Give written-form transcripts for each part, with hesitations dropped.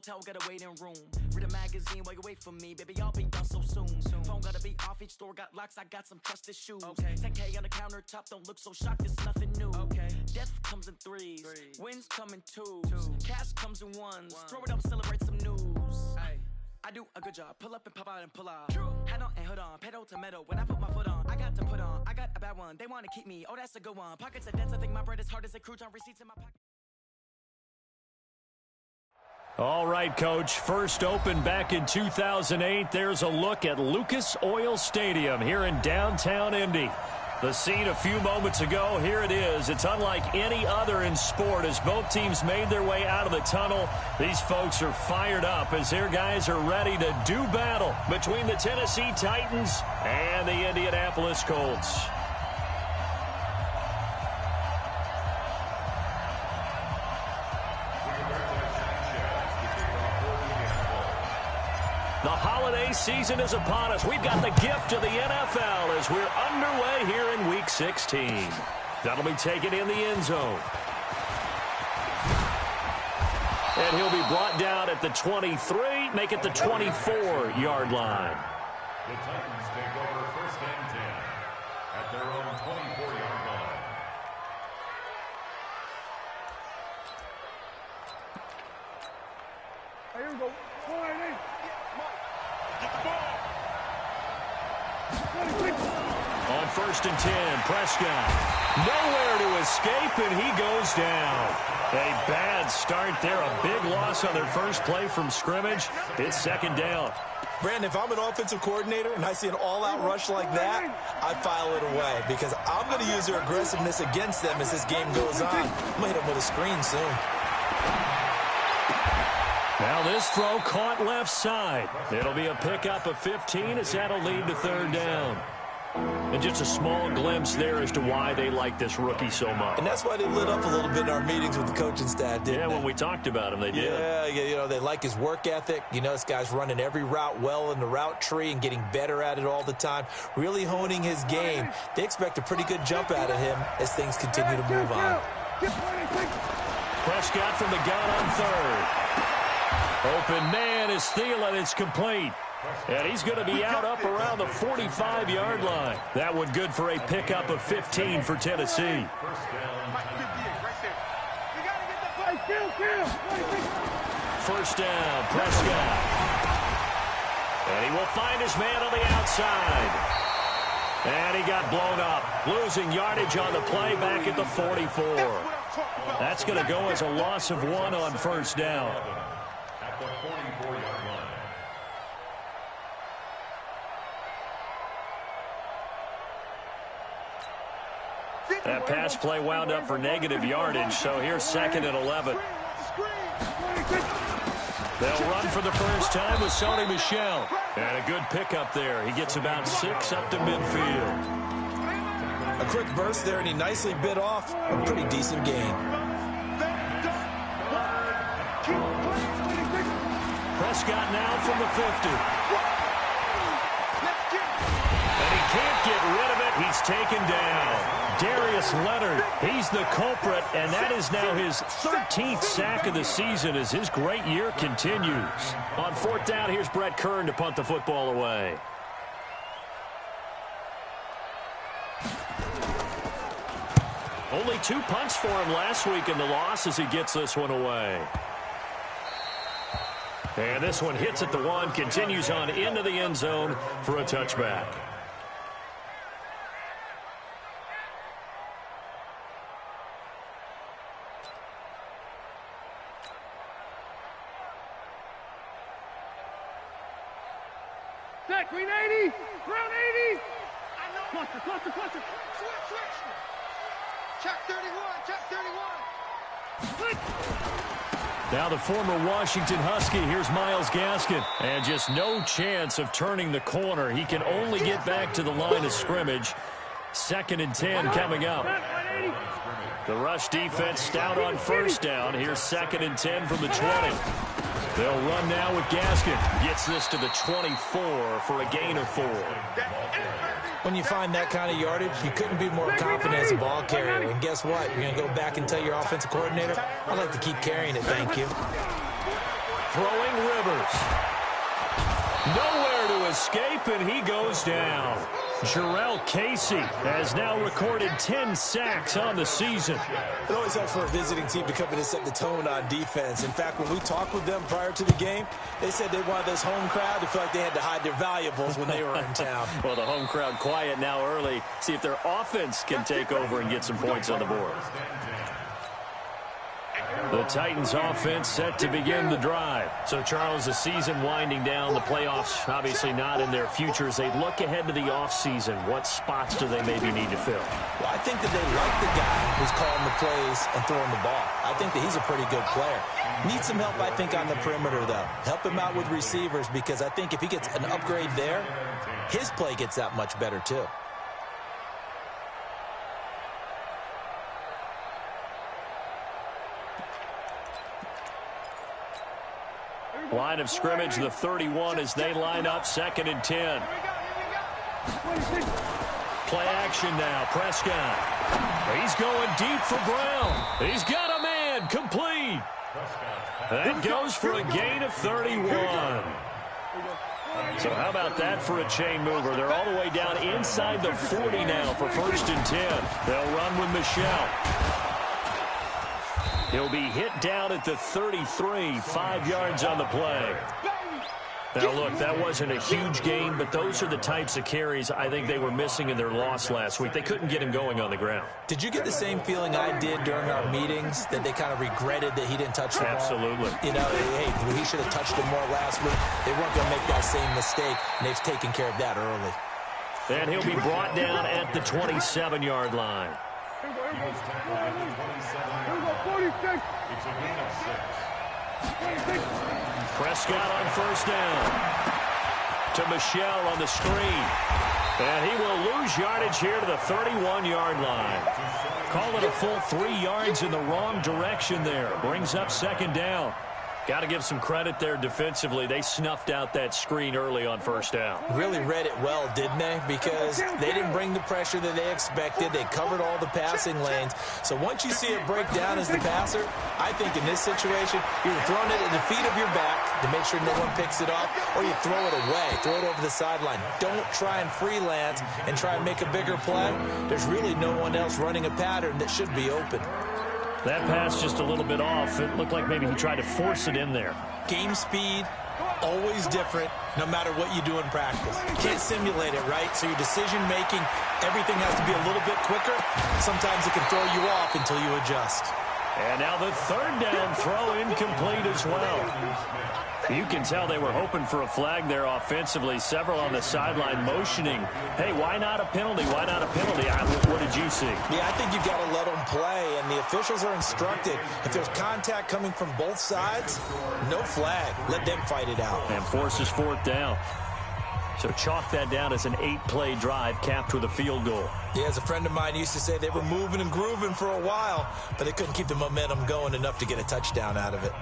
Hotel got a waiting room. Read a magazine while you wait for me, baby. I'll be done so soon. Phone gotta be off. Each store got locks. I got some trusted shoes. Okay. 10K on the countertop. Don't look so shocked. It's nothing new. Okay. Death comes in threes. Wins come in twos. Cash comes in ones. Throw it up, celebrate some news. Ay. I do a good job. Pull up and pop out and pull out. Hat on and hood on. Pedal to metal. When I put my foot on, I got to put on. I got a bad one. They want to keep me. Oh, that's a good one. Pockets are dense. I think my bread is hard as a crouton. Receipts in my pocket. All right, Coach. First opened back in 2008. There's a look at Lucas Oil Stadium here in downtown Indy. The scene a few moments ago, here it is. It's unlike any other in sport as both teams made their way out of the tunnel. These folks are fired up as their guys are ready to do battle between the Tennessee Titans and the Indianapolis Colts. The holiday season is upon us. We've got the gift of the NFL as we're underway here in Week 16. That'll be taken in the end zone. And he'll be brought down at the 23, make it the 24-yard line. The Titans take over first and 10 at their own 24-yard line. Here we go. On first and 10, Prescott. Nowhere to escape, and he goes down. A bad start there. A big loss on their first play from scrimmage. It's second down. Brandon, if I'm an offensive coordinator and I see an all-out rush like that, I file it away because I'm going to use their aggressiveness against them as this game goes on. I'm going to hit them with a screen soon. Now this throw caught left side. It'll be a pickup of 15 as that'll lead to third down. And just a small glimpse there as to why they like this rookie so much. And that's why they lit up a little bit in our meetings with the coaching staff, didn't they? When we talked about him, they did. Yeah, you know, they like his work ethic. You know, this guy's running every route well in the route tree and getting better at it all the time, really honing his game. They expect a pretty good jump out of him as things continue to move on. Prescott from the gun on third. Open man is Thielen. It's complete. And he's going to be out up around the 45-yard line. That one good for a pickup of 15 for Tennessee. First down, Prescott. And he will find his man on the outside. And he got blown up, losing yardage on the play back at the 44. That's going to go as a loss of 1 on first down. At the 44-yard line. That pass play wound up for negative yardage, so here's second and 11. They'll run for the first time with Sony Michel. And a good pickup there. He gets about 6 up to midfield. A quick burst there, and he nicely bit off a pretty decent gain. Prescott now from the 50. And he can't get rid of it. He's taken down. Darius Leonard, he's the culprit, and that is now his 13th sack of the season as his great year continues. On fourth down, here's Brett Kern to punt the football away. Only 2 punts for him last week in the loss as he gets this one away. And this one hits at the 1, continues on into the end zone for a touchback. Green 80, ground 80. Cluster. Switch. Check 31, check 31. Now the former Washington Husky, here's Myles Gaskin. And just no chance of turning the corner. He can only get back to the line of scrimmage. Second and 10 coming up. The rush defense stout on first down. Here's second and 10 from the 20. They'll run now with Gaskin. Gets this to the 24 for a gain of 4. When you find that kind of yardage, you couldn't be more confident as a ball carrier. And guess what? You're going to go back and tell your offensive coordinator, I'd like to keep carrying it, thank you. throwing Rivers. Nowhere to escape, and he goes down. Jarrell Casey has now recorded 10 sacks on the season. It always helps for a visiting team to come in and set the tone on defense. In fact, when we talked with them prior to the game, they said they wanted this home crowd to feel like they had to hide their valuables when they were in town. Well, the home crowd quiet now early. See if their offense can take over and get some points on the board. The Titans offense set to begin the drive. So, Charles, the season winding down, the playoffs obviously not in their future. As they look ahead to the offseason, what spots do they maybe need to fill? Well, I think that they like the guy who's calling the plays and throwing the ball. I think that he's a pretty good player. Needs some help, I think, on the perimeter, though. Help him out with receivers, because I think if he gets an upgrade there, his play gets that much better, too. Line of scrimmage, the 31 as they line up, 2nd and 10. Play action now, Prescott. He's going deep for Brown. He's got a man, complete. That goes for a gain of 31. So how about that for a chain mover? They're all the way down inside the 40 now for 1st and 10. They'll run with Michelle. He'll be hit down at the 33, 5 yards on the play. Now, look, that wasn't a huge gain, but those are the types of carries I think they were missing in their loss last week. They couldn't get him going on the ground. Did you get the same feeling I did during our meetings, that they kind of regretted that he didn't touch the ball? Absolutely. You know, hey, he should have touched him more last week. They weren't going to make that same mistake, and they've taken care of that early. And he'll be brought down at the 27-yard line. Prescott on 1st down. To Michelle on the screen. And he will lose yardage here to the 31-yard line. Call it a full 3 yards in the wrong direction there. Brings up 2nd down. Got to give some credit there defensively. They snuffed out that screen early on 1st down. Really read it well, didn't they? Because they didn't bring the pressure that they expected. They covered all the passing lanes. So once you see it break down as the passer, I think in this situation, you're throwing it at the feet of your back to make sure no one picks it off, or you throw it away, throw it over the sideline. Don't try and freelance and try and make a bigger play. There's really no one else running a pattern that should be open. That pass just a little bit off. It looked like maybe he tried to force it in there. Game speed, always different, no matter what you do in practice. You can't simulate it, right? So your decision-making, everything has to be a little bit quicker. Sometimes it can throw you off until you adjust. And now the 3rd down throw incomplete as well. You can tell they were hoping for a flag there offensively. Several on the sideline motioning, hey, why not a penalty? Why not a penalty? What did you see? Yeah, I think you've got to let them play, and the officials are instructed. If there's contact coming from both sides, no flag. Let them fight it out. And forces 4th down. So chalk that down as an 8-play drive capped with a field goal. Yeah, as a friend of mine used to say, they were moving and grooving for a while, but they couldn't keep the momentum going enough to get a touchdown out of it.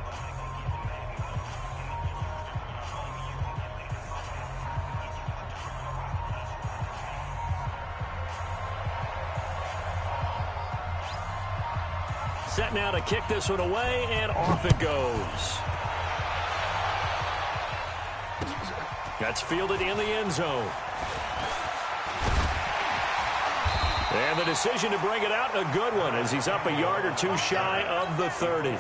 Set now to kick this one away, and off it goes. That's fielded in the end zone. And the decision to bring it out, a good one, as he's up a yard or two shy of the 30.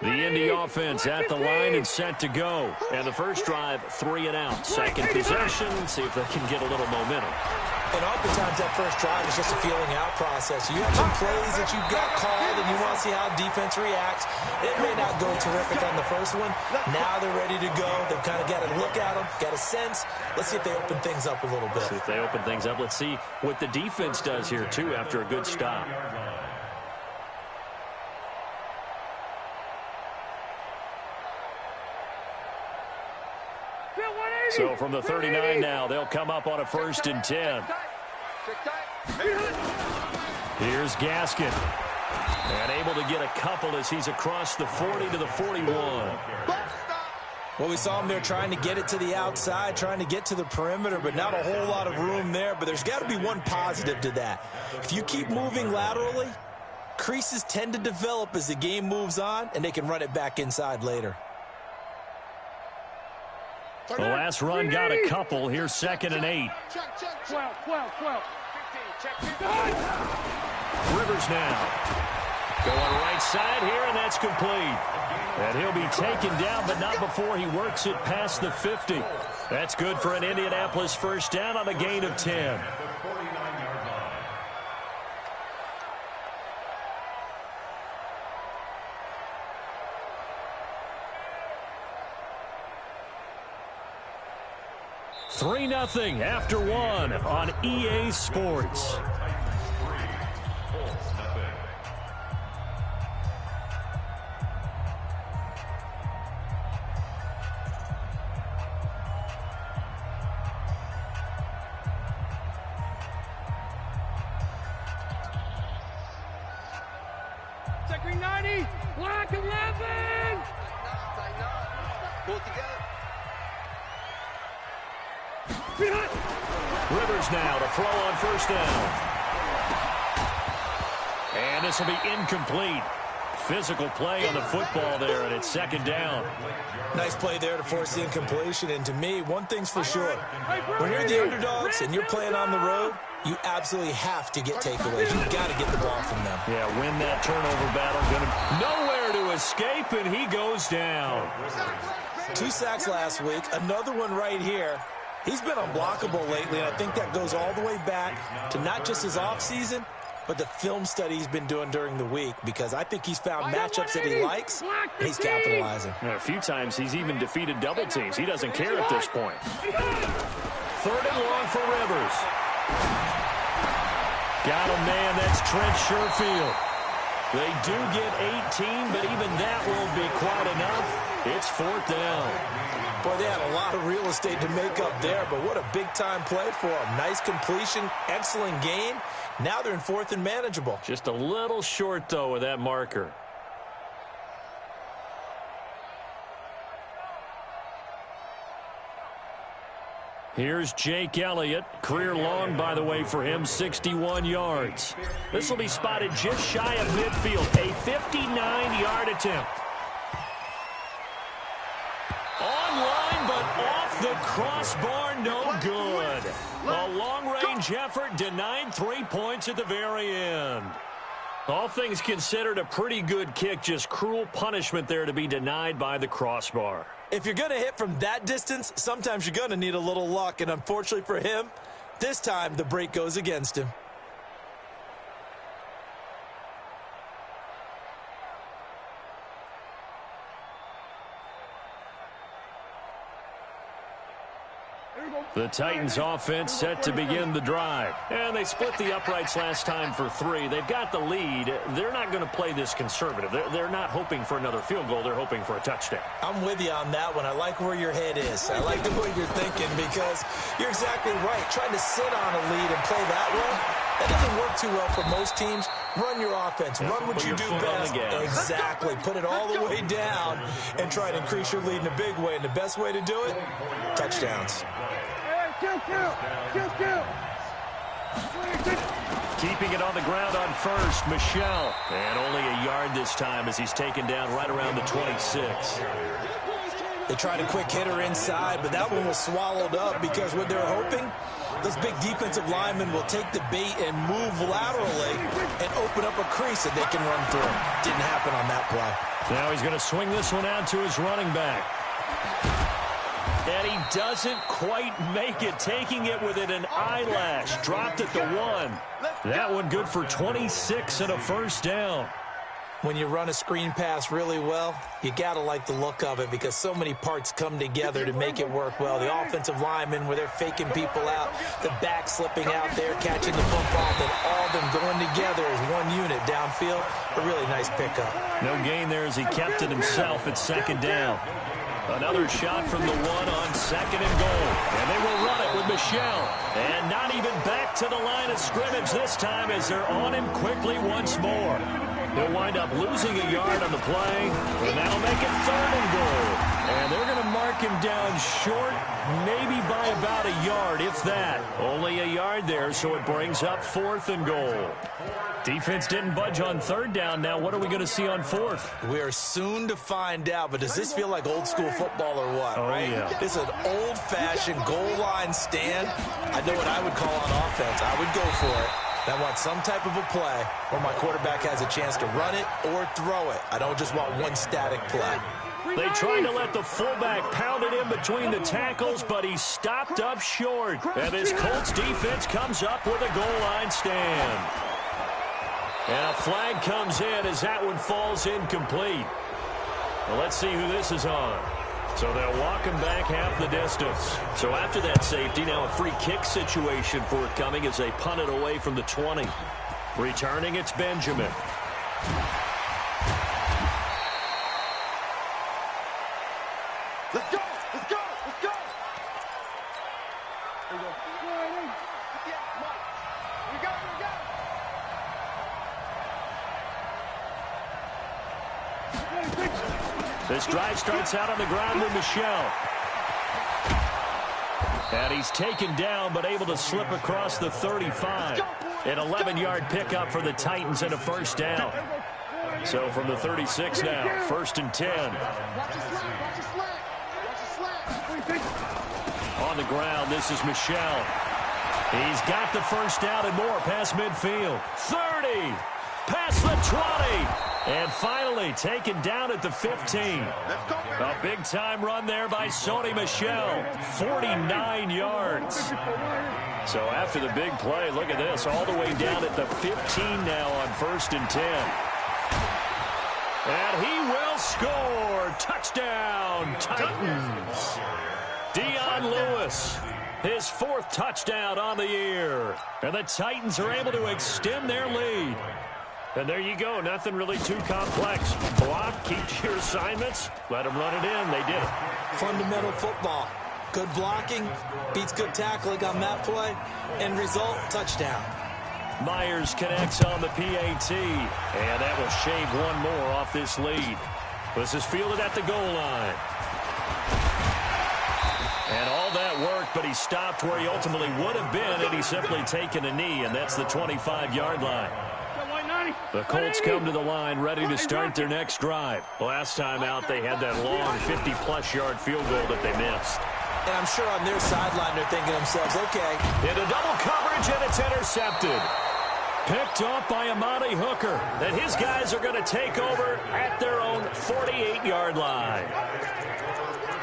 The Indy offense at the line and set to go. And the first drive, 3 and out. Second possession, see if they can get a little momentum. And oftentimes that first drive is just a feeling out process. You have some plays that you've got called and you want to see how defense reacts. It may not go terrific on the first one. Now they're ready to go. They've kind of got to look at them, got a sense. Let's see if they open things up a little bit. See if they open things up. Let's see what the defense does here, too, after a good stop. So from the 39 now, they'll come up on a 1st and 10. Here's Gaskin. And able to get a couple as he's across the 40 to the 41. Well, we saw him there trying to get it to the outside, trying to get to the perimeter, but not a whole lot of room there. But there's got to be one positive to that. If you keep moving laterally, creases tend to develop as the game moves on, and they can run it back inside later. The last run got a couple. Here's 2nd and 8. 12. 15. Rivers now. Going right side here, and that's complete. And he'll be taken down, but not before he works it past the 50. That's good for an Indianapolis first down on a gain of 10. $3-0 after 1 on EA Sports. Second 90, block 11. Pull it together. Rivers now to throw on first down. And this will be incomplete. Physical play on the football there, and it's 2nd down. Nice play there to force the incompletion. And to me, one thing's for sure. When you're the underdogs and you're playing on the road, you absolutely have to get takeaways. You've got to get the ball from them. Yeah, win that turnover battle. Nowhere to escape, and he goes down. 2 sacks last week, another one right here. He's been unblockable lately, and I think that goes all the way back to not just his offseason, but the film study he's been doing during the week, because I think he's found matchups that he likes, and he's capitalizing. A few times he's even defeated double teams. He doesn't care at this point. 3rd and long for Rivers. Got him, man. That's Trent Sherfield. They do get 18, but even that won't be quite enough. It's 4th down. Boy, they had a lot of real estate to make up there, but what a big-time play for them. Nice completion, excellent gain. Now they're in 4th and manageable. Just a little short, though, with that marker. Here's Jake Elliott. Career long, by the way, for him, 61 yards. This will be spotted just shy of midfield. A 59-yard attempt. Online, but off the crossbar, no good. A long-range effort denied 3 points at the very end. All things considered, a pretty good kick, just cruel punishment there to be denied by the crossbar. If you're going to hit from that distance, sometimes you're going to need a little luck, and unfortunately for him, this time the break goes against him. The Titans offense set to begin the drive. And they split the uprights last time for 3. They've got the lead. They're not going to play this conservative. They're not hoping for another field goal. They're hoping for a touchdown. I'm with you on that one. I like where your head is. I like the way you're thinking, because you're exactly right. Trying to sit on a lead and play that way, that doesn't work too well for most teams. Run your offense. Run what you do best. Exactly. Put it all the way down and try to increase your lead in a big way. And the best way to do it, touchdowns. Keeping it on the ground on first, Michelle. And only a yard this time as he's taken down right around the 26. They tried a quick hitter inside, but that one was swallowed up, because what they're hoping, those big defensive linemen will take the bait and move laterally and open up a crease that they can run through. Didn't happen on that play. Now he's going to swing this one out to his running back. And he doesn't quite make it, taking it within an eyelash. Dropped at the 1. That one good for 26 and a first down. When you run a screen pass really well, you got to like the look of it, because so many parts come together to make it work well. The offensive linemen, where they're faking people out, the back slipping out there, catching the football, then all of them going together as one unit downfield. A really nice pickup. No gain there as he kept it himself at 2nd down. Another shot from the 1 on 2nd and goal. And they will run it with Michelle. And not even back to the line of scrimmage this time, as they're on him quickly once more. He'll wind up losing a yard on the play, and that'll make it 3rd and goal. And they're going to mark him down short, maybe by about a yard, if that. Only a yard there, so it brings up 4th and goal. Defense didn't budge on 3rd down. Now what are we going to see on 4th? We are soon to find out, but does this feel like old school football or what, right? Yeah. This is an old-fashioned goal line stand. I know what I would call on offense. I would go for it. I want some type of a play where my quarterback has a chance to run it or throw it. I don't just want one static play. They tried to let the fullback pound it in between the tackles, but he stopped up short. And this Colts defense comes up with a goal line stand. And a flag comes in as that one falls incomplete. Well, let's see who this is on. So they'll walk him back half the distance. So after that safety, now a free kick situation forthcoming as they punt it away from the 20. Returning, it's Benjamin. Let's go! Let's go! Let's go! There you go. Yeah, come on. We got it, we got it. This drive starts out on the ground with Michelle. And he's taken down but able to slip across the 35. An 11-yard pickup for the Titans and a 1st down. So from the 36 now, 1st and 10. Watch your slack, watch your slack. Watch your slack. On the ground, this is Michelle. He's got the 1st down and more past midfield. 30, past the 20. And finally taken down at the 15. A big-time run there by Sony Michel. 49 yards. So after the big play, look at this. All the way down at the 15 now on 1st and 10. And he will score. Touchdown, Titans. Dion Lewis, his 4th touchdown on the year. And the Titans are able to extend their lead. And there you go. Nothing really too complex. Block, keep to your assignments, let them run it in. They did it. Fundamental football. Good blocking beats good tackling on that play. End result, touchdown. Myers connects on the PAT. And that will shave one more off this lead. This is fielded at the goal line. And all that worked, but he stopped where he ultimately would have been had he simply taken a knee, and that's the 25-yard line. The Colts come to the line ready to start their next drive. Last time out, they had that long 50-plus yard field goal that they missed. And I'm sure on their sideline they're thinking to themselves, okay. Into double coverage, and it's intercepted. Picked off by Amani Hooker. And his guys are going to take over at their own 48-yard line.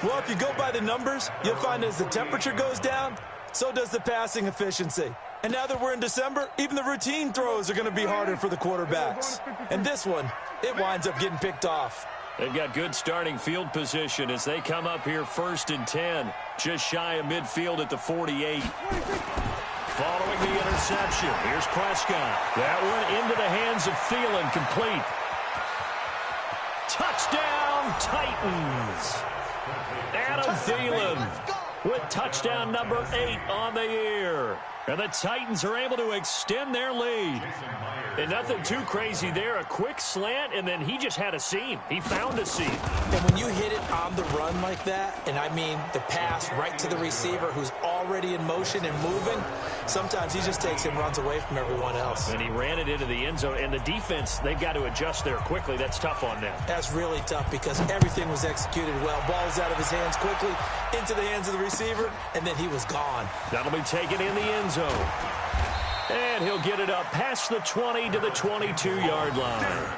Well, if you go by the numbers, you'll find as the temperature goes down, so does the passing efficiency. And now that we're in December, even the routine throws are going to be harder for the quarterbacks. And this one, it winds up getting picked off. They've got good starting field position as they come up here 1st and 10, just shy of midfield at the 48. Following the interception, here's Prescott. That one into the hands of Thielen, complete. Touchdown, Titans. Adam Thielen with touchdown number 8 on the year. And the Titans are able to extend their lead. And nothing too crazy there. A quick slant, and then he just had a seam. He found a seam. And when you hit it on the run like that, and I mean the pass right to the receiver who's already in motion and moving, sometimes he just takes and runs away from everyone else. And he ran it into the end zone. And the defense, they've got to adjust there quickly. That's tough on them. That's really tough because everything was executed well. Ball was out of his hands quickly, into the hands of the receiver, and then he was gone. That'll be taken in the end zone. And he'll get it up past the 20 to the 22-yard line.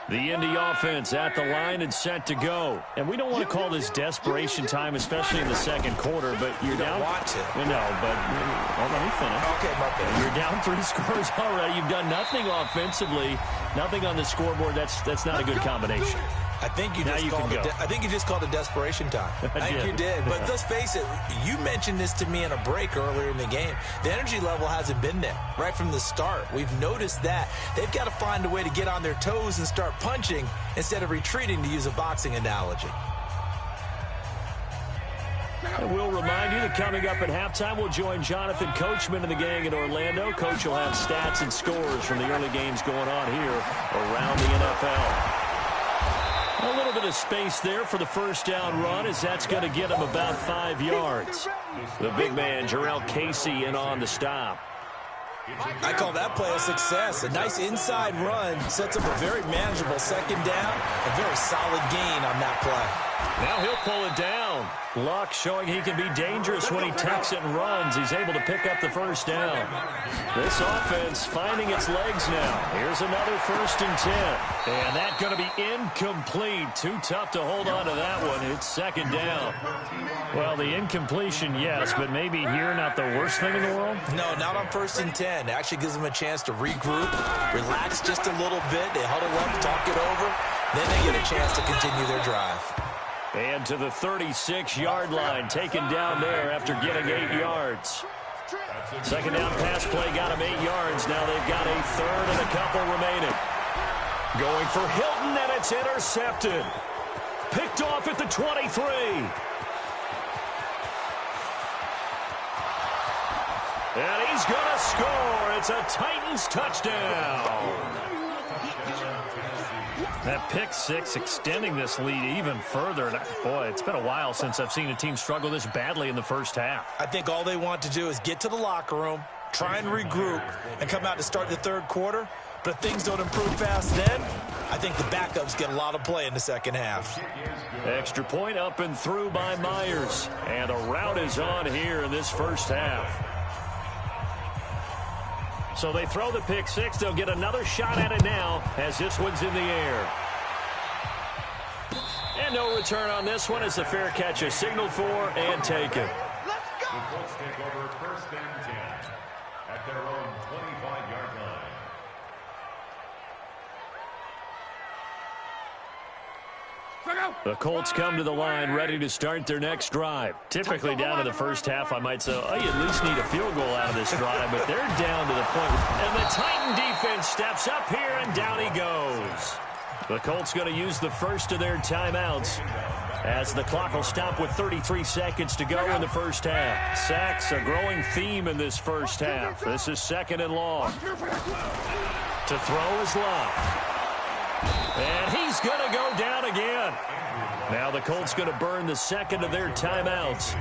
The Indy offense at the line and set to go. And we don't want to call this desperation time, especially in the second quarter, but you're down. You don't want to. No, but let me finish. Okay, my bad. You're down 3 scores already. You've done nothing offensively, nothing on the scoreboard. That's not a good combination. I think you just called it desperation time. I think you did. But let's face it, you mentioned this to me in a break earlier in the game. The energy level hasn't been there right from the start. We've noticed that. They've got to find a way to get on their toes and start punching instead of retreating, to use a boxing analogy. And we'll remind you that coming up at halftime, we'll join Jonathan Coachman and the gang in Orlando. Coach will have stats and scores from the early games going on here around the NFL. A little bit of space there for the first down run, as that's going to get him about 5 yards. The big man, Jarrell Casey, in on the stop. I call that play a success. A nice inside run sets up a very manageable second down. A very solid gain on that play. Now he'll pull it down. Luck showing he can be dangerous when he tucks it and runs. He's able to pick up the first down. This offense finding its legs now. Here's another 1st and 10. And that's going to be incomplete. Too tough to hold on to that one. It's 2nd down. Well, the incompletion, yes, but maybe here not the worst thing in the world? No, not on 1st and 10. It actually gives them a chance to regroup, relax just a little bit. They huddle up, talk it over. Then they get a chance to continue their drive. And to the 36-yard line, taken down there after getting 8 yards. 2nd down pass play got him 8 yards. Now they've got a 3rd and a couple remaining. Going for Hilton, and it's intercepted. Picked off at the 23. And he's going to score. It's a Titans touchdown. That pick six extending this lead even further. And boy, it's been a while since I've seen a team struggle this badly in the first half. I think all they want to do is get to the locker room, try and regroup, and come out to start the third quarter. But if things don't improve fast then, I think the backups get a lot of play in the second half. Extra point up and through by Myers. And a rout is on here in this first half. So they throw the pick six. They'll get another shot at it now as this one's in the air. And no return on this one as the fair catch is signaled for and taken. Let's go! The Colts take over 1st and 10 at their own 25-yard line. The Colts come to the line ready to start their next drive. Typically down to the first half, I might say, oh, you at least need a field goal out of this drive, but they're down to the point. And the Titan defense steps up here, and down he goes. The Colts going to use the first of their timeouts as the clock will stop with 33 seconds to go in the first half. Sacks a growing theme in this first half. This is 2nd and long. To throw is Love. And he's going to go down again. Now the Colts going to burn the second of their timeouts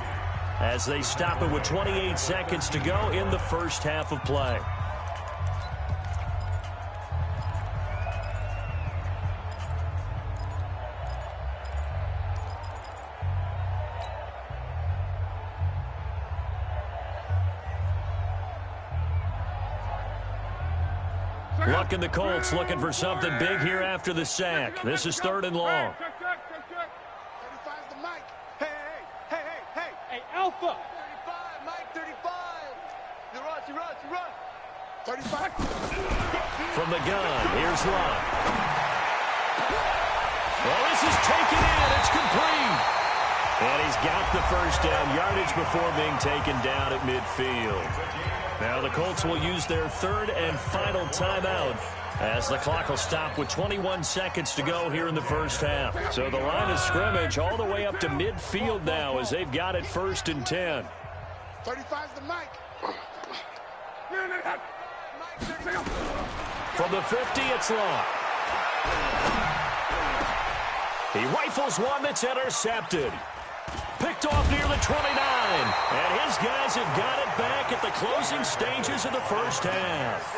as they stop it with 28 seconds to go in the first half of play. Luck and the Colts looking for something big here after the sack. This is 3rd and long. 35's the Mike. Hey, Alpha. 35, Mike, 35. You run. 35. From the gun, here's Love. Well, this is taken in. It's complete. And he's got the first down yardage before being taken down at midfield. Now the Colts will use their 3rd and final timeout as the clock will stop with 21 seconds to go here in the first half. So the line of scrimmage all the way up to midfield now as they've got it 1st and 10. 35's the Mike. From the 50, it's Long. He rifles one that's intercepted. Picked off near the 29. And his guys have got it back at the closing stages of the first half.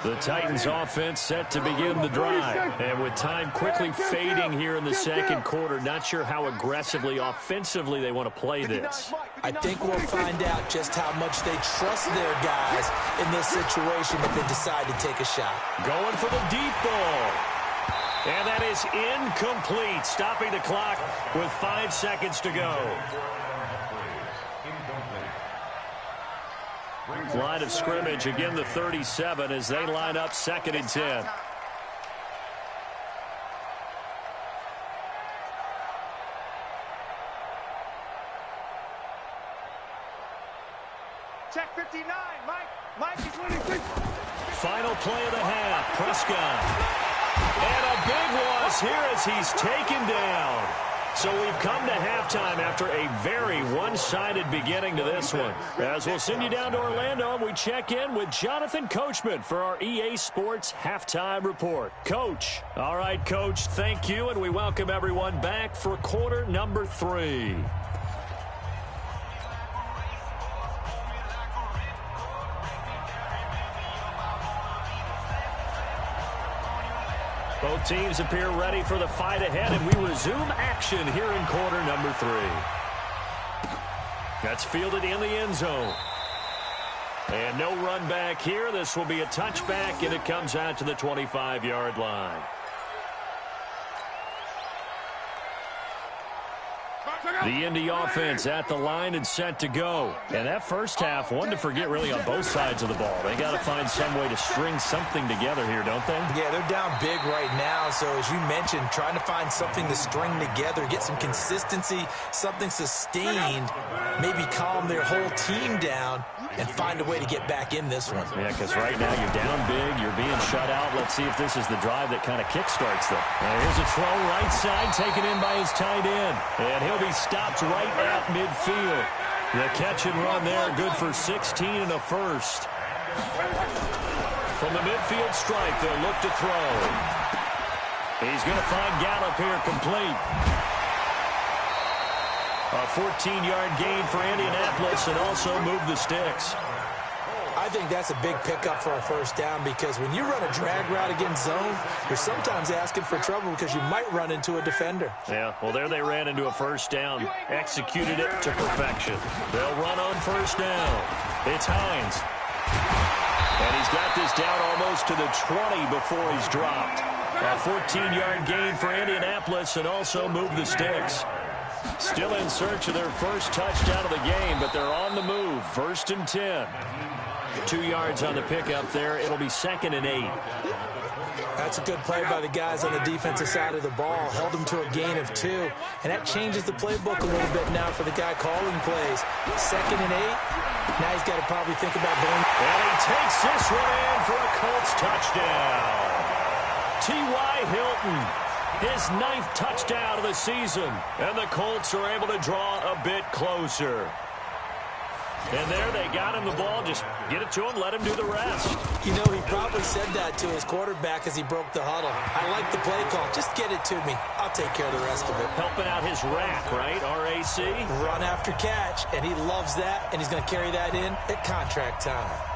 The Titans offense set to begin the drive. And with time quickly fading here in the second quarter, not sure how aggressively, offensively they want to play this. I think we'll find out just how much they trust their guys in this situation if they decide to take a shot. Going for the deep ball. And that is incomplete, stopping the clock with 5 seconds to go. Line of scrimmage, again the 37 as they line up 2nd and 10. Check 59, Mike is winning. Final play of the half, Prescott. And a big loss here as he's taken down. So we've come to halftime after a very one-sided beginning to this one. As we'll send you down to Orlando, and we check in with Jonathan Coachman for our EA Sports Halftime Report. Coach. All right, Coach, thank you, and we welcome everyone back for quarter number 3. Both teams appear ready for the fight ahead, and we resume action here in quarter number 3. That's fielded in the end zone. And no run back here. This will be a touchback, and it comes out to the 25-yard line. The Indy offense at the line and set to go. And that first half, one to forget really on both sides of the ball. They got to find some way to string something together here, don't they? Yeah, they're down big right now. So as you mentioned, trying to find something to string together, get some consistency, something sustained, maybe calm their whole team down and find a way to get back in this one. Yeah, because right now you're down big, you're being shut out. Let's see if this is the drive that kind of kickstarts them. And here's a throw right side, taken in by his tight end. And he'll be stopped right at midfield. The catch and run there, good for 16 and a first. From the midfield stripe, they'll look to throw. He's going to find Gallup here complete. A 14-yard gain for Indianapolis and also move the sticks. I think that's a big pickup for a first down because when you run a drag route against zone, you're sometimes asking for trouble because you might run into a defender. Yeah, well, there they ran into a first down, executed it to perfection. They'll run on first down. It's Hines. And he's got this down almost to the 20 before he's dropped. A 14-yard gain for Indianapolis and also move the sticks. Still in search of their first touchdown of the game, but they're on the move. 1st and 10. 2 yards on the pickup there. It'll be 2nd and 8. That's a good play by the guys on the defensive side of the ball. Held them to a gain of 2. And that changes the playbook a little bit now for the guy calling plays. 2nd and 8. Now he's got to probably think about going. And he takes this one in for a Colts touchdown. T.Y. Hilton. His 9th touchdown of the season. And the Colts are able to draw a bit closer. And there they got him the ball. Just get it to him, let him do the rest. You know, he probably said that to his quarterback as he broke the huddle. I like the play call. Just get it to me. I'll take care of the rest of it. Helping out his rack, right? RAC. Run after catch, and he loves that, and he's going to carry that in at contract time.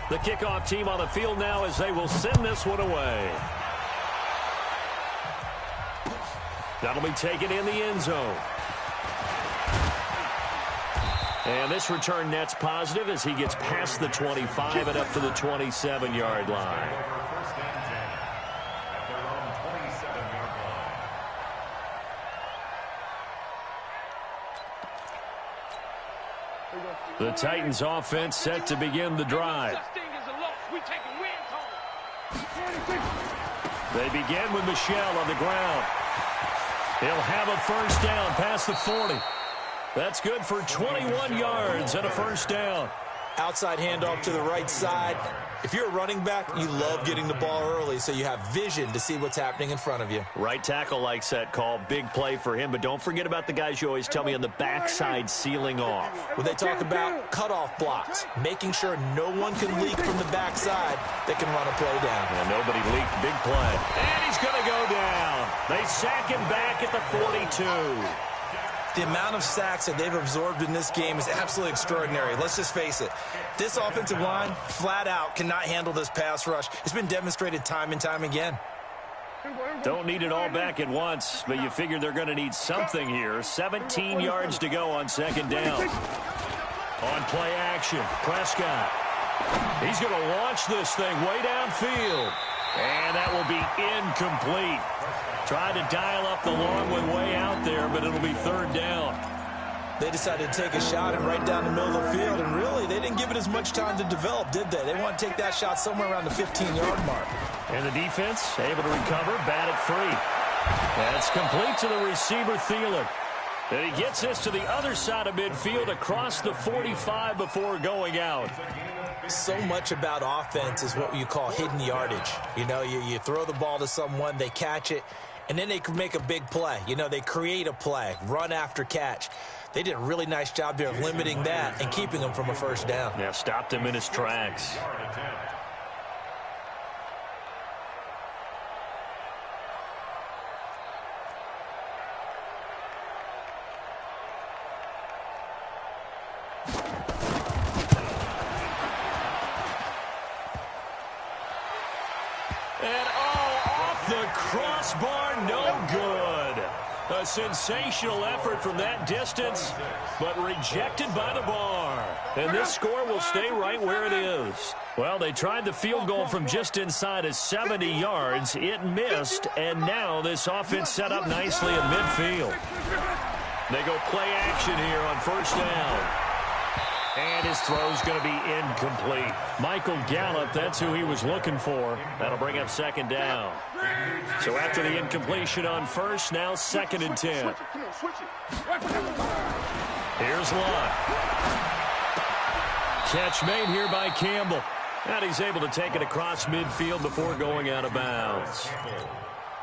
The kickoff team on the field now as they will send this one away. That'll be taken in the end zone. And this return net's positive as he gets past the 25 and up to the 27-yard line. The Titans offense set to begin the drive. They begin with Michel on the ground. He'll have a first down past the 40. That's good for 21 yards and a first down. Outside handoff to the right side. If you're a running back, you love getting the ball early so you have vision to see what's happening in front of you. Right tackle likes that call. Big play for him. But don't forget about the guys you always tell me on the backside sealing off. When they talk about cutoff blocks, making sure no one can leak from the backside that can run a play down. And nobody leaked. Big play. And he's going to go down. They sack him back at the 42. The amount of sacks that they've absorbed in this game is absolutely extraordinary. Let's just face it. This offensive line, flat out, cannot handle this pass rush. It's been demonstrated time and time again. Don't need it all back at once, but you figure they're going to need something here. 17 yards to go on second down. On play action, Prescott. He's going to launch this thing way downfield. And that will be incomplete. Tried to dial up the long one way out there, but it'll be third down. They decided to take a shot and right down the middle of the field, and really, they didn't give it as much time to develop, did they? They want to take that shot somewhere around the 15-yard mark. And the defense able to recover, bat it free. That's complete to the receiver, Thielen. And he gets this to the other side of midfield across the 45 before going out. So much about offense is what you call hidden yardage. You know, you throw the ball to someone, they catch it, and then they can make a big play. You know, they create a play, run after catch. They did a really nice job there of limiting that and keeping him from a first down. Yeah, stopped him in his tracks. And off the crossbar, no good. A sensational effort from that distance, but rejected by the bar. And this score will stay right where it is. Well, they tried the field goal from just inside of 70 yards. It missed, and now this offense set up nicely at midfield. They go play action here on first down. And his throw's going to be incomplete. Michael Gallup, that's who he was looking for. That'll bring up second down. So after the incompletion on first, now second and 10. Here's Lott. Catch made here by Campbell. And he's able to take it across midfield before going out of bounds.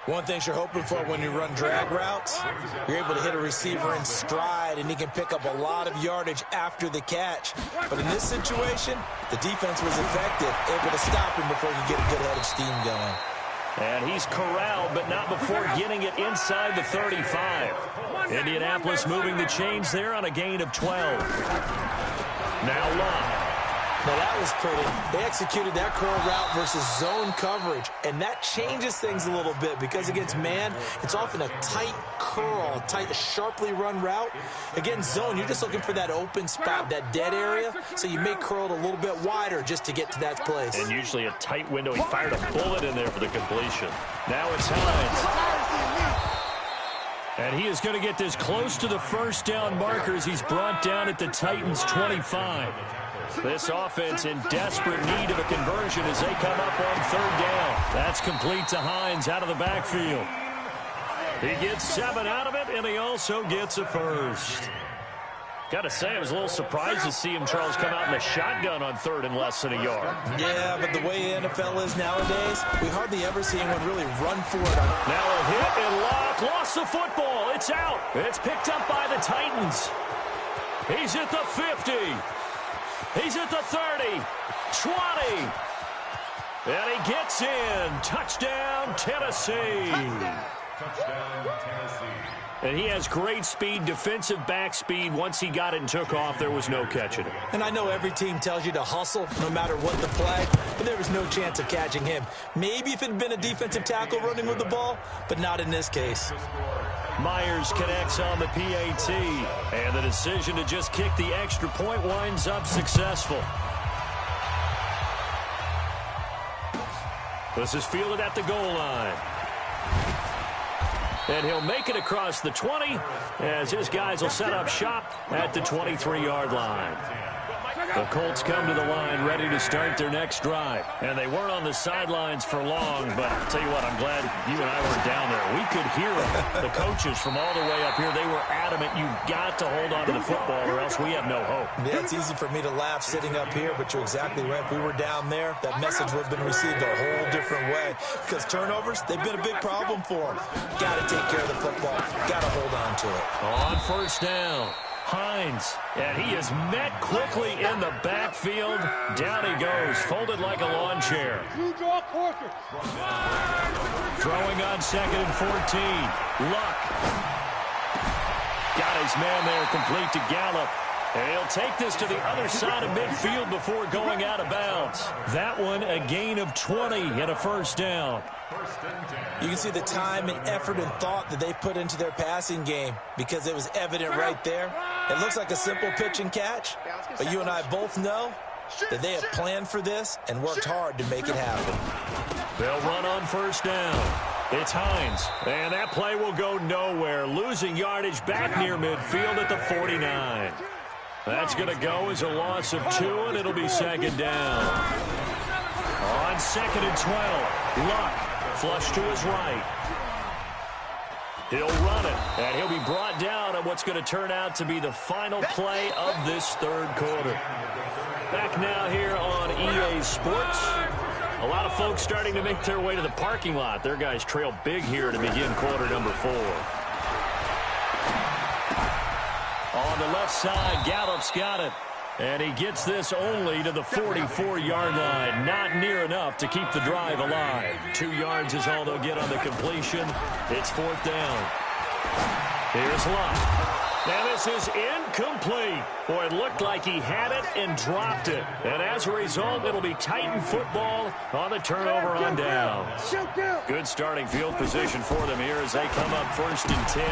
One thing you're hoping for when you run drag routes, you're able to hit a receiver in stride, and he can pick up a lot of yardage after the catch. But in this situation, the defense was effective, able to stop him before you get a good head of steam going. And he's corralled, but not before getting it inside the 35. Indianapolis moving the chains there on a gain of 12. Now Lott. Now that was pretty. They executed that curl route versus zone coverage, and that changes things a little bit because against man, it's often a tight curl, tight, sharply run route. Against zone, you're just looking for that open spot, that dead area, so you may curl it a little bit wider just to get to that place. And usually a tight window. He fired a bullet in there for the completion. Now it's Hines. And he is going to get this close to the first down markers. He's brought down at the Titans' 25. This offense in desperate need of a conversion as they come up on third down. That's complete to Hines out of the backfield. He gets 7 out of it, and he also gets a first. Got to say, I was a little surprised to see him, Charles, come out in the shotgun on third and less than a yard. Yeah, but the way the NFL is nowadays, we hardly ever see anyone really run for it. Now a hit and Locke lost the football. It's out. It's picked up by the Titans. He's at the 50. He's at the 30, 20, and he gets in. Touchdown, Tennessee. Touchdown, Tennessee. And he has great speed, defensive back speed. Once he got it and took off, there was no catching him. And I know every team tells you to hustle no matter what the play, but there was no chance of catching him. Maybe if it had been a defensive tackle running with the ball, but not in this case. Myers connects on the PAT, and the decision to just kick the extra point winds up successful. This is fielded at the goal line. And he'll make it across the 20 as his guys will set up shop at the 23-yard line. The Colts come to the line ready to start their next drive. And they weren't on the sidelines for long, but I'll tell you what, I'm glad you and I weren't down there. We could hear the coaches from all the way up here. They were adamant, you've got to hold on to the football or else we have no hope. Yeah, it's easy for me to laugh sitting up here, but you're exactly right. If we were down there, that message would have been received a whole different way. Because turnovers, they've been a big problem for them. Got to take care of the football. Got to hold on to it. On first down, Hines, and he is met quickly in the backfield. Down he goes, folded like a lawn chair. Throwing on 2nd and 14. Luck. Got his man there, complete to Gallup. And he'll take this to the other side of midfield before going out of bounds. That one, a gain of 20 and a first down. You can see the time and effort and thought that they put into their passing game because it was evident right there. It looks like a simple pitch and catch, but you and I both know that they have planned for this and worked hard to make it happen. They'll run on first down. It's Hines, and that play will go nowhere, losing yardage back near midfield at the 49. That's going to go as a loss of 2, and it'll be 2nd down. On 2nd and 12, Luck, flush to his right. He'll run it, and he'll be brought down on what's going to turn out to be the final play of this third quarter. Back now here on EA Sports. A lot of folks starting to make their way to the parking lot. Their guys trail big here to begin quarter number 4. On the left side, Gallup's got it. And he gets this only to the 44-yard line. Not near enough to keep the drive alive. 2 yards is all they'll get on the completion. It's 4th down. Here's Luck. And this is incomplete. Boy, it looked like he had it and dropped it. And as a result, it'll be Titan football on the turnover on downs. Good starting field position for them here as they come up 1st and 10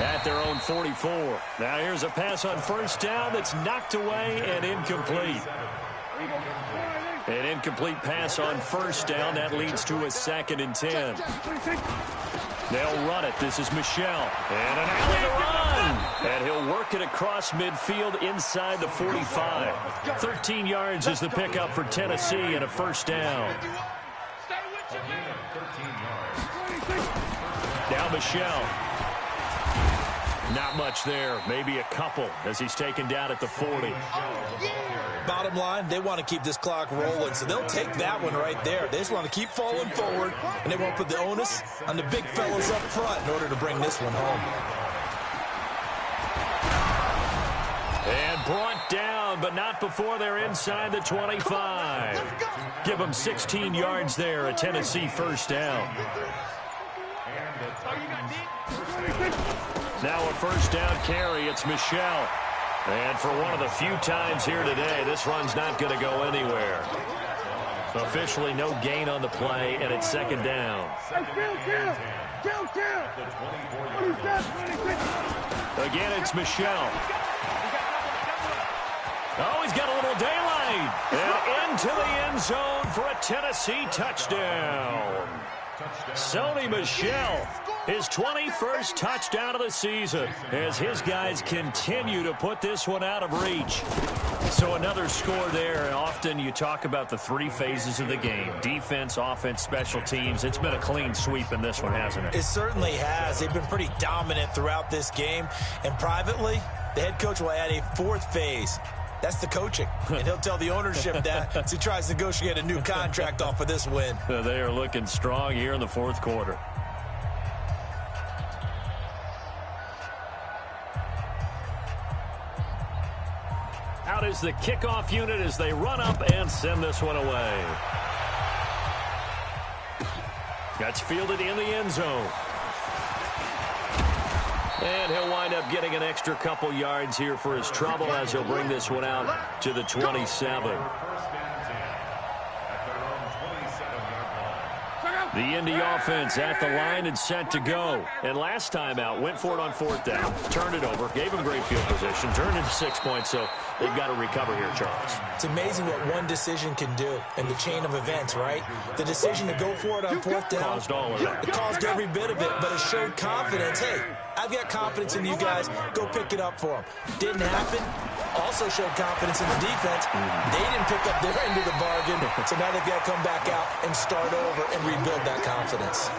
at their own 44. Now here's a pass on first down that's knocked away and incomplete. An incomplete pass on first down. That leads to a 2nd and 10. They'll run it. This is Michelle. And an alley to run. And he'll work it across midfield inside the 45. 13 yards is the pickup for Tennessee and a first down. Now Michelle. Not much there. Maybe a couple as he's taken down at the 40. Bottom line, they want to keep this clock rolling, so they'll take that one right there. They just want to keep falling forward, and they won't put the onus on the big fellas up front in order to bring this one home. And brought down, but not before they're inside the 25. Give them 16 yards there, a Tennessee first down. Now a first down carry, it's Michelle. And for one of the few times here today, this run's not going to go anywhere. Officially no gain on the play, and it's 2nd down. Again, it's Michelle. Oh, he's got a little daylight. And into the end zone for a Tennessee touchdown. Sony Michel, his 21st touchdown of the season as his guys continue to put this one out of reach. So another score there. Often you talk about the 3 phases of the game. Defense, offense, special teams. It's been a clean sweep in this one, hasn't it? It certainly has. They've been pretty dominant throughout this game. And privately, the head coach will add a 4th phase. That's the coaching. And he'll tell the ownership that as he tries to negotiate a new contract off of this win. They are looking strong here in the 4th quarter. Out is the kickoff unit as they run up and send this one away. That's fielded in the end zone. And he'll wind up getting an extra couple yards here for his trouble as he'll bring this one out to the 27. The Indy offense at the line and set to go. And last time out, went for it on 4th down, turned it over, gave him great field position, turned into 6 points, so they've got to recover here, Charles. It's amazing what one decision can do in the chain of events, right? The decision to go for it on 4th down. Caused all of that. It caused every bit of it, but it showed confidence. Hey, I've got confidence in you guys. Go pick it up for them. Didn't happen. also showed confidence in the defense. They didn't pick up their end of the bargain, so now they've got to come back out and start over and rebuild that confidence.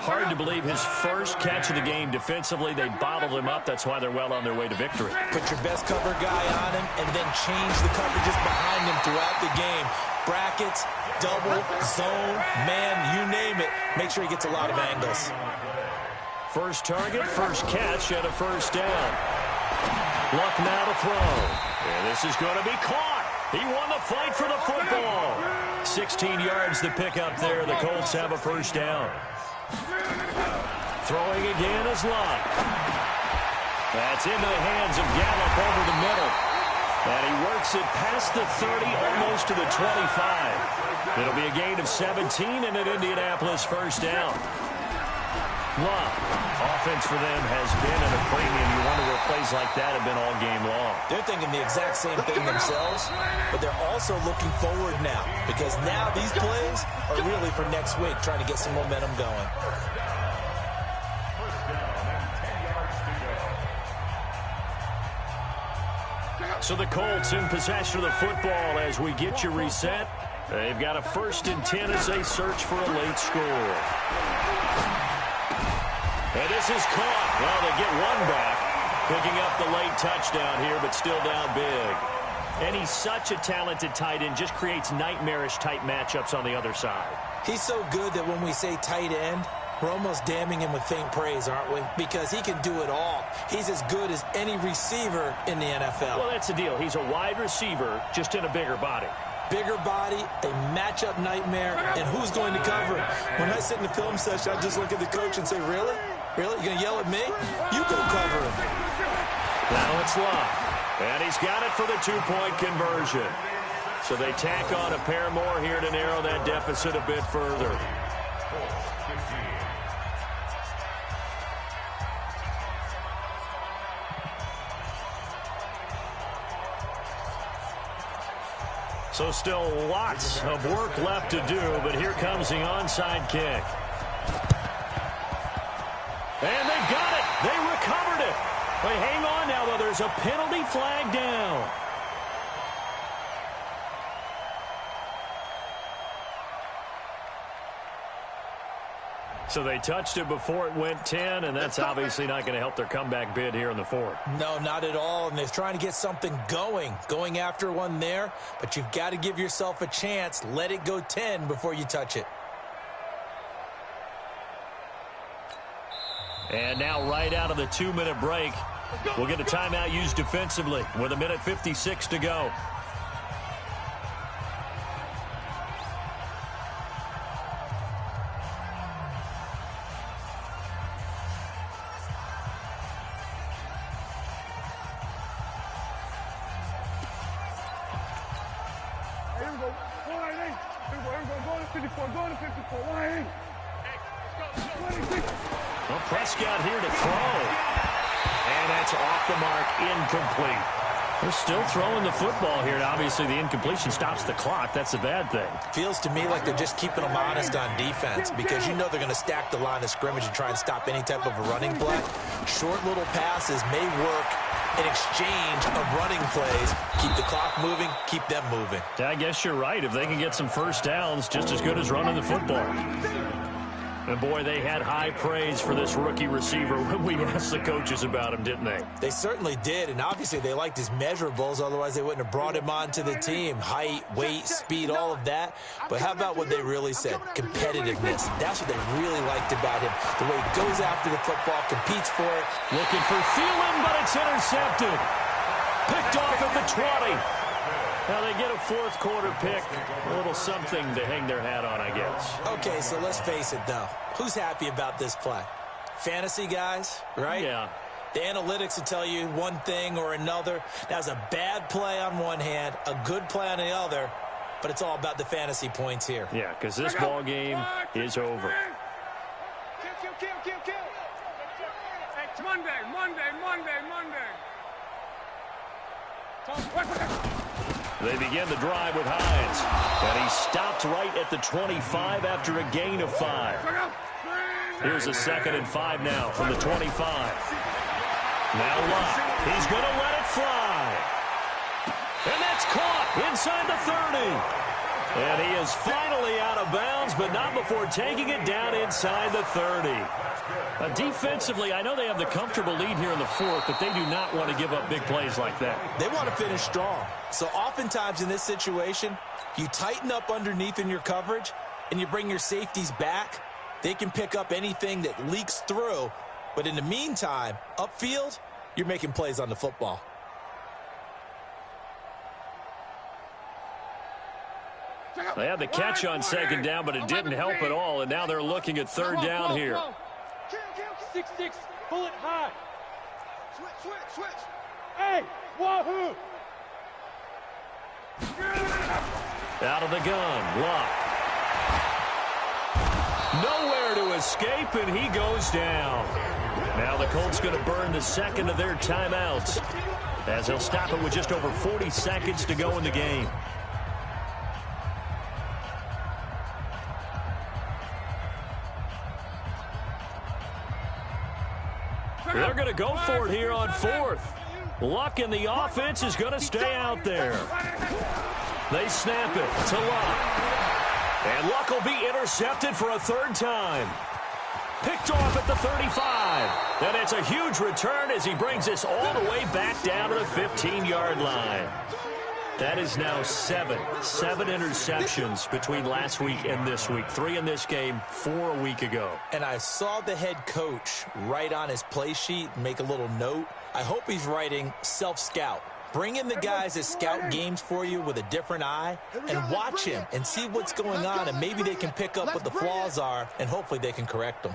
Hard to believe his first catch of the game defensively. They bottled him up. That's why they're well on their way to victory. Put your best cover guy on him and then change the coverages behind him throughout the game. Brackets, double, zone, man, you name it. Make sure he gets a lot of angles. First target, first catch, and a first down. Luck now to throw. And this is going to be caught. He won the fight for the football. 16 yards to pick up there. The Colts have a first down. Throwing again is Luck. That's into the hands of Gallup over the middle. And he works it past the 30, almost to the 25. It'll be a gain of 17 and an Indianapolis first down. Luck. Offense for them has been at a premium. You wonder where plays like that have been all game long. They're thinking the exact same thing themselves, but they're also looking forward now because now these plays are really for next week, trying to get some momentum going. So the Colts in possession of the football as we get you reset. They've got a 1st and 10 as they search for a late score. And this is caught. Well, they get one back, picking up the late touchdown here, but still down big. And he's such a talented tight end, just creates nightmarish-type matchups on the other side. He's so good that when we say tight end, we're almost damning him with faint praise, aren't we? Because he can do it all. He's as good as any receiver in the NFL. Well, that's the deal. He's a wide receiver, just in a bigger body. Bigger body, a matchup nightmare, and who's going to cover him? When I sit in the film session, I just look at the coach and say, really? Really? You going to yell at me? You go cover him. Now it's Luck. And he's got it for the 2-point conversion. So they tack on a pair more here to narrow that deficit a bit further. So still lots of work left to do, but here comes the onside kick. And they got it. They recovered it. Wait, hang on now, though. There's a penalty flag down. So they touched it before it went 10, and that's obviously not going to help their comeback bid here in the 4th. No, not at all, and they're trying to get something going after one there, but you've got to give yourself a chance. Let it go 10 before you touch it. And now right out of the 2-minute break, we'll get a timeout used defensively with 1:56 to go. Well, Prescott here to throw. And that's off the mark, incomplete. They're still throwing the football here, and obviously the incompletion stops the clock. That's a bad thing. Feels to me like they're just keeping them honest on defense because you know they're going to stack the line of scrimmage and try and stop any type of a running play. Short little passes may work in exchange of running plays. Keep the clock moving, keep them moving. I guess you're right. If they can get some first downs, just as good as running the football. And, boy, they had high praise for this rookie receiver when we asked the coaches about him, didn't they? They certainly did, and obviously they liked his measurables. Otherwise, they wouldn't have brought him onto the team. Height, weight, speed, all of that. But how about what they really said? Competitiveness. That's what they really liked about him. The way he goes after the football, competes for it. Looking for Thielen, but it's intercepted. Picked off at the 20. Now they get a 4th quarter pick. A little something to hang their hat on, I guess. Okay, so let's face it, though. Who's happy about this play? Fantasy guys, right? Yeah. The analytics will tell you one thing or another. That was a bad play on one hand, a good play on the other, but it's all about the fantasy points here. Yeah, because this ball game is over. They begin the drive with Hines. And he stopped right at the 25 after a gain of 5. Here's a 2nd and 5 now from the 25. Now Luck. He's going to let it fly. inside the 30. And he is finally out of bounds, but not before taking it down inside the 30. Defensively, I know they have the comfortable lead here in the fourth, but they do not want to give up big plays like that. They want to finish strong. So oftentimes in this situation, you tighten up underneath in your coverage, and you bring your safeties back. They can pick up anything that leaks through. But in the meantime, upfield, you're making plays on the football. They had the catch on second down, but it didn't help at all, and now they're looking at third down here. 6-6, pull it high. Switch. Hey, wahoo! Out of the gun, Luck. Nowhere to escape, and he goes down. Now the Colts going to burn the second of their timeouts, as they'll stop it with just over 40 seconds to go in the game. They're going to go for it here on fourth. Luck in the offense is going to stay out there. They snap it to Luck. And Luck will be intercepted for a third time. Picked off at the 35. And it's a huge return as he brings this all the way back down to the 15-yard line. That is now seven interceptions between last week and this week. 3 in this game, 4 a week ago. And I saw the head coach write on his play sheet, make a little note. I hope he's writing self-scout. Bring in the guys that scout games for you with a different eye and watch him and see what's going on, and maybe they can pick up what the flaws are, and hopefully they can correct them.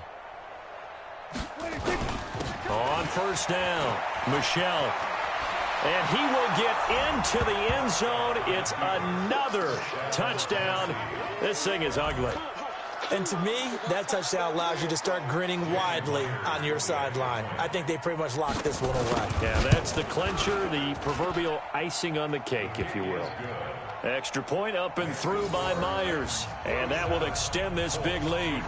On first down, Michelle. And he will get into the end zone. It's another touchdown. This thing is ugly. And to me, that touchdown allows you to start grinning widely on your sideline. I think they pretty much locked this one away. Yeah, that's the clincher, the proverbial icing on the cake, if you will. Extra point up and through by Myers. And that will extend this big lead.